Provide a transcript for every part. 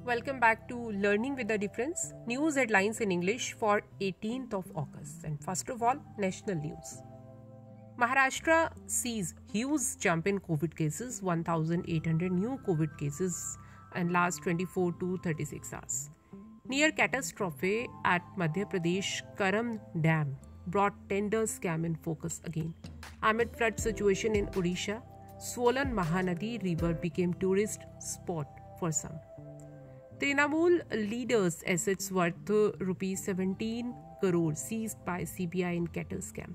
Welcome back to Learning with a Difference, news headlines in English for 18th of August. And first of all, national news. Maharashtra sees huge jump in COVID cases, 1,800 new COVID cases in last 24 to 36 hours. Near catastrophe at Madhya Pradesh Karam Dam brought tender scam in focus again. Amid flood situation in Odisha, swollen Mahanadi river became tourist spot for some. Trinamool leaders' assets worth rupees 17 crore seized by CBI in cattle scam.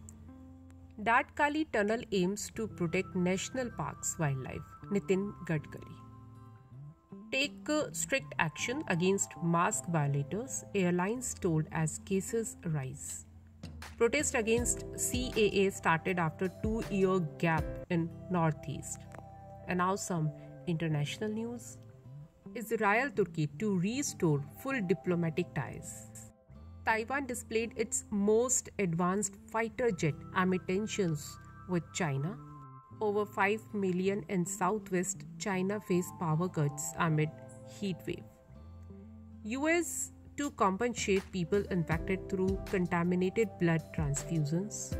Datkali tunnel aims to protect national parks wildlife. Nitin Gadkari. Take strict action against mask violators, airlines told as cases rise. Protest against CAA started after 2-year gap in Northeast. And now some international news. Israel Turkey to restore full diplomatic ties. Taiwan displayed its most advanced fighter jet amid tensions with China. Over 5 million in southwest China face power cuts amid heat wave. US to compensate people infected through contaminated blood transfusions.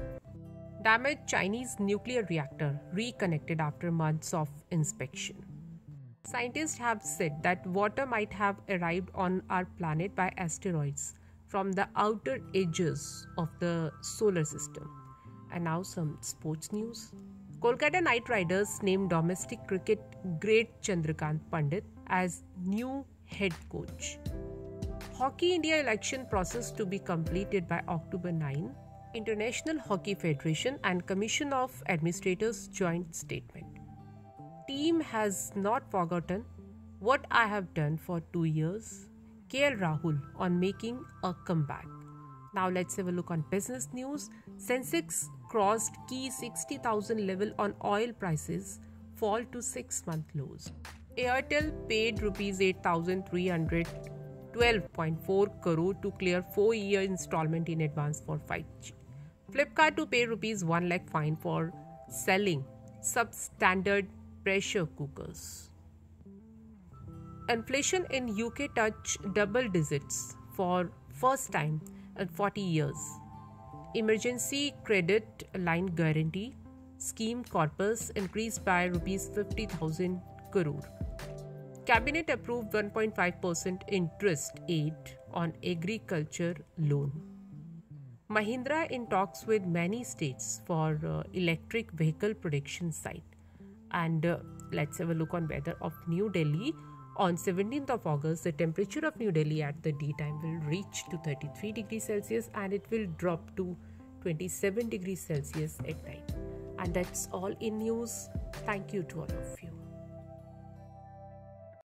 Damaged Chinese nuclear reactor reconnected after months of inspection. Scientists have said that water might have arrived on our planet by asteroids from the outer edges of the solar system. And now some sports news. Kolkata Knight Riders named domestic cricket great Chandrakant Pandit as new head coach. Hockey India election process to be completed by October 9. International Hockey Federation and Commission of Administrators joint statement. Team has not forgotten what I have done for 2 years. KL Rahul on making a comeback. Now let's have a look on business news. Sensex crossed key 60,000 level on oil prices, fall to 6-month lows. Airtel paid rupees 8,312.4 crore to clear 4-year installment in advance for 5G. Flipkart to pay rupees 1 lakh fine for selling substandard pressure cookers. Inflation in UK touched double digits for first time in 40 years. Emergency credit line guarantee scheme corpus increased by rupees 50,000 crore. Cabinet approved 1.5% interest aid on agriculture loan. Mahindra in talks with many states for electric vehicle production site. And let's have a look on weather of New Delhi. On 17th of August, the temperature of New Delhi at the daytime will reach to 33 degrees Celsius and it will drop to 27 degrees Celsius at night. And that's all in news. Thank you to all of you.